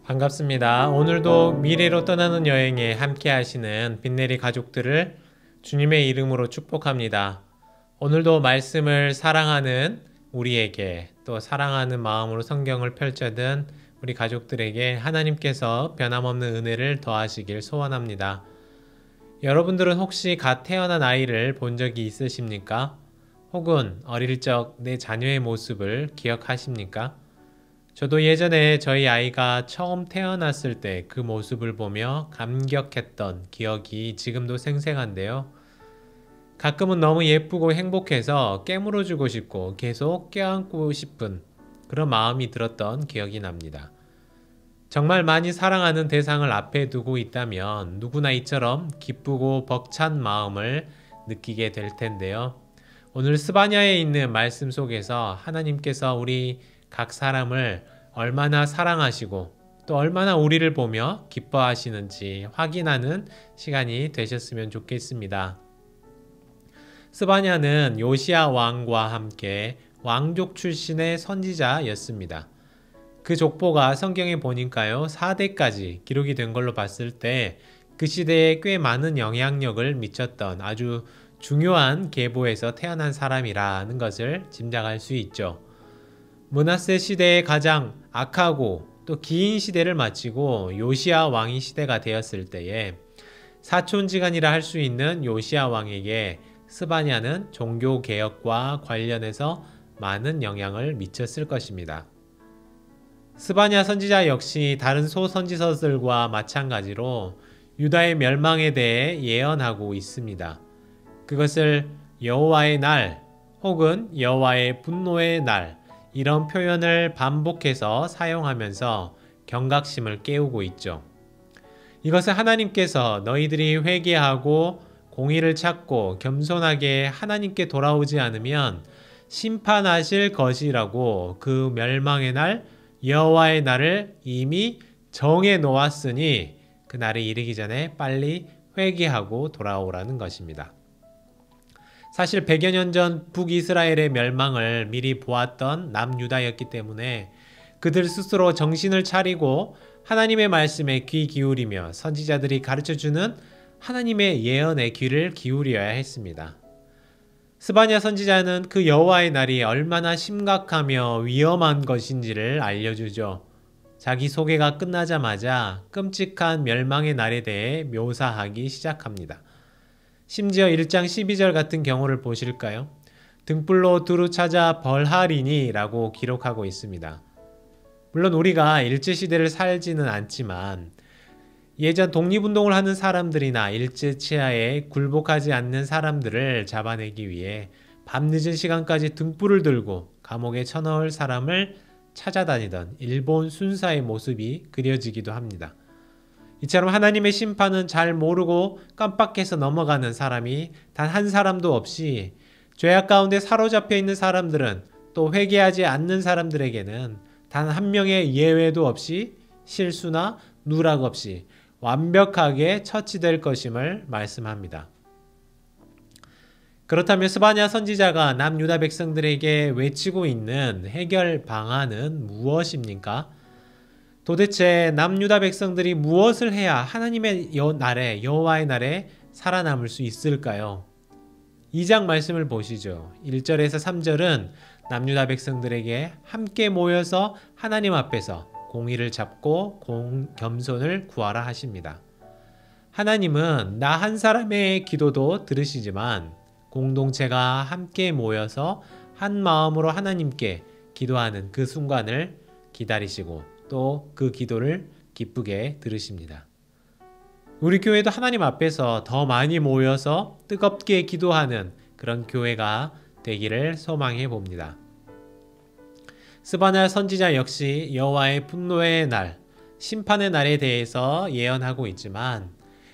반갑습니다. 오늘도 미래로 떠나는 여행에 함께 하시는 빈내리 가족들을 주님의 이름으로 축복합니다. 오늘도 말씀을 사랑하는 우리에게 또 사랑하는 마음으로 성경을 펼쳐든 우리 가족들에게 하나님께서 변함없는 은혜를 더하시길 소원합니다. 여러분들은 혹시 갓 태어난 아이를 본 적이 있으십니까? 혹은 어릴 적 내 자녀의 모습을 기억하십니까? 저도 예전에 저희 아이가 처음 태어났을 때 그 모습을 보며 감격했던 기억이 지금도 생생한데요. 가끔은 너무 예쁘고 행복해서 깨물어주고 싶고 계속 껴안고 싶은 그런 마음이 들었던 기억이 납니다. 정말 많이 사랑하는 대상을 앞에 두고 있다면 누구나 이처럼 기쁘고 벅찬 마음을 느끼게 될 텐데요. 오늘 스바냐에 있는 말씀 속에서 하나님께서 우리 각 사람을 얼마나 사랑하시고 또 얼마나 우리를 보며 기뻐하시는지 확인하는 시간이 되셨으면 좋겠습니다. 스바냐는 요시야 왕과 함께 왕족 출신의 선지자였습니다. 그 족보가 성경에 보니까요, 4대까지 기록이 된 걸로 봤을 때 그 시대에 꽤 많은 영향력을 미쳤던 아주 중요한 계보에서 태어난 사람이라는 것을 짐작할 수 있죠. 므낫세 시대의 가장 악하고 또 긴 시대를 마치고 요시야 왕이 시대가 되었을 때에 사촌지간이라 할 수 있는 요시야 왕에게 스바냐는 종교 개혁과 관련해서 많은 영향을 미쳤을 것입니다. 스바냐 선지자 역시 다른 소선지서들과 마찬가지로 유다의 멸망에 대해 예언하고 있습니다. 그것을 여호와의 날 혹은 여호와의 분노의 날 이런 표현을 반복해서 사용하면서 경각심을 깨우고 있죠. 이것은 하나님께서 너희들이 회개하고 공의를 찾고 겸손하게 하나님께 돌아오지 않으면 심판하실 것이라고 그 멸망의 날 여호와의 날을 이미 정해 놓았으니 그 날이 이르기 전에 빨리 회개하고 돌아오라는 것입니다. 사실 100여 년 전 북이스라엘의 멸망을 미리 보았던 남유다였기 때문에 그들 스스로 정신을 차리고 하나님의 말씀에 귀 기울이며 선지자들이 가르쳐주는 하나님의 예언에 귀를 기울여야 했습니다. 스바냐 선지자는 그 여호와의 날이 얼마나 심각하며 위험한 것인지를 알려주죠. 자기 소개가 끝나자마자 끔찍한 멸망의 날에 대해 묘사하기 시작합니다. 심지어 1장 12절 같은 경우를 보실까요? 등불로 두루 찾아 벌하리니 라고 기록하고 있습니다. 물론 우리가 일제시대를 살지는 않지만 예전 독립운동을 하는 사람들이나 일제치하에 굴복하지 않는 사람들을 잡아내기 위해 밤늦은 시간까지 등불을 들고 감옥에 쳐넣을 사람을 찾아다니던 일본 순사의 모습이 그려지기도 합니다. 이처럼 하나님의 심판은 잘 모르고 깜빡해서 넘어가는 사람이 단 한 사람도 없이 죄악 가운데 사로잡혀 있는 사람들은 또 회개하지 않는 사람들에게는 단 한 명의 예외도 없이 실수나 누락 없이 완벽하게 처치될 것임을 말씀합니다. 그렇다면 스바냐 선지자가 남유다 백성들에게 외치고 있는 해결 방안은 무엇입니까? 도대체 남유다 백성들이 무엇을 해야 하나님의 날에 여호와의 날에 살아남을 수 있을까요? 2장 말씀을 보시죠. 1절에서 3절은 남유다 백성들에게 함께 모여서 하나님 앞에서 공의를 잡고 겸손을 구하라 하십니다. 하나님은 나 한 사람의 기도도 들으시지만 공동체가 함께 모여서 한 마음으로 하나님께 기도하는 그 순간을 기다리시고 또 그 기도를 기쁘게 들으십니다. 우리 교회도 하나님 앞에서 더 많이 모여서 뜨겁게 기도하는 그런 교회가 되기를 소망해 봅니다. 스바냐 선지자 역시 여호와의 분노의 날, 심판의 날에 대해서 예언하고 있지만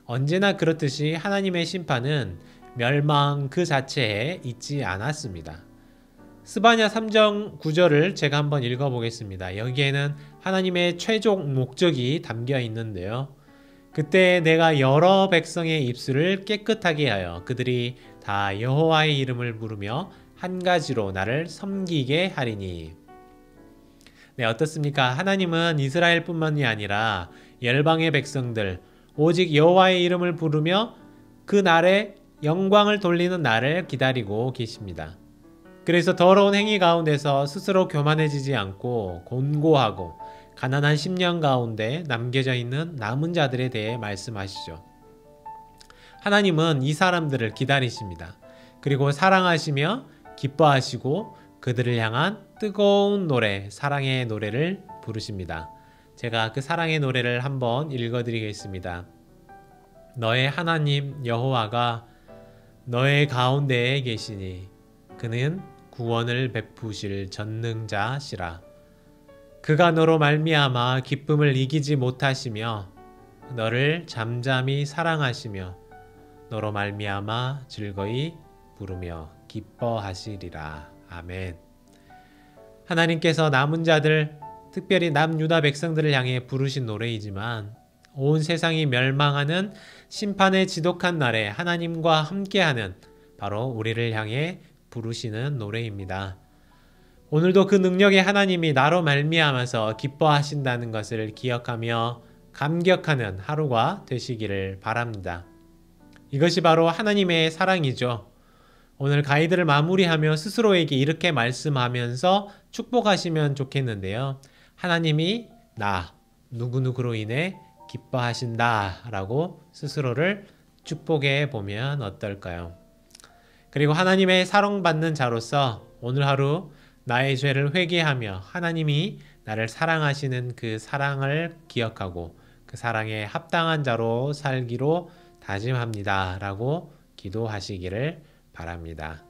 언제나 그렇듯이 하나님의 심판은 멸망 그 자체에 있지 않았습니다. 스바냐 3장 9절을 제가 한번 읽어보겠습니다. 여기에는 하나님의 최종 목적이 담겨 있는데요. 그때 내가 여러 백성의 입술을 깨끗하게 하여 그들이 다 여호와의 이름을 부르며 한 가지로 나를 섬기게 하리니. 네, 어떻습니까? 하나님은 이스라엘뿐만이 아니라 열방의 백성들 오직 여호와의 이름을 부르며 그 날에 영광을 돌리는 날을 기다리고 계십니다. 그래서 더러운 행위 가운데서 스스로 교만해지지 않고 곤고하고 가난한 심령 가운데 남겨져 있는 남은 자들에 대해 말씀하시죠. 하나님은 이 사람들을 기다리십니다. 그리고 사랑하시며 기뻐하시고 그들을 향한 뜨거운 노래, 사랑의 노래를 부르십니다. 제가 그 사랑의 노래를 한번 읽어드리겠습니다. 너의 하나님 여호와가 너의 가운데에 계시니 그는 구원을 베푸실 전능자시라. 그가 너로 말미암아 기쁨을 이기지 못하시며 너를 잠잠히 사랑하시며 너로 말미암아 즐거이 부르며 기뻐하시리라. 아멘. 하나님께서 남은 자들, 특별히 남유다 백성들을 향해 부르신 노래이지만 온 세상이 멸망하는 심판의 지독한 날에 하나님과 함께하는 바로 우리를 향해 부르시는 노래입니다. 오늘도 그 능력의 하나님이 나로 말미암아서 기뻐하신다는 것을 기억하며 감격하는 하루가 되시기를 바랍니다. 이것이 바로 하나님의 사랑이죠. 오늘 가이드를 마무리하며 스스로에게 이렇게 말씀하면서 축복하시면 좋겠는데요. 하나님이 나 누구누구로 인해 기뻐하신다 라고 스스로를 축복해 보면 어떨까요? 그리고 하나님의 사랑받는 자로서 오늘 하루 나의 죄를 회개하며 하나님이 나를 사랑하시는 그 사랑을 기억하고 그 사랑에 합당한 자로 살기로 다짐합니다 라고 기도하시기를 바랍니다.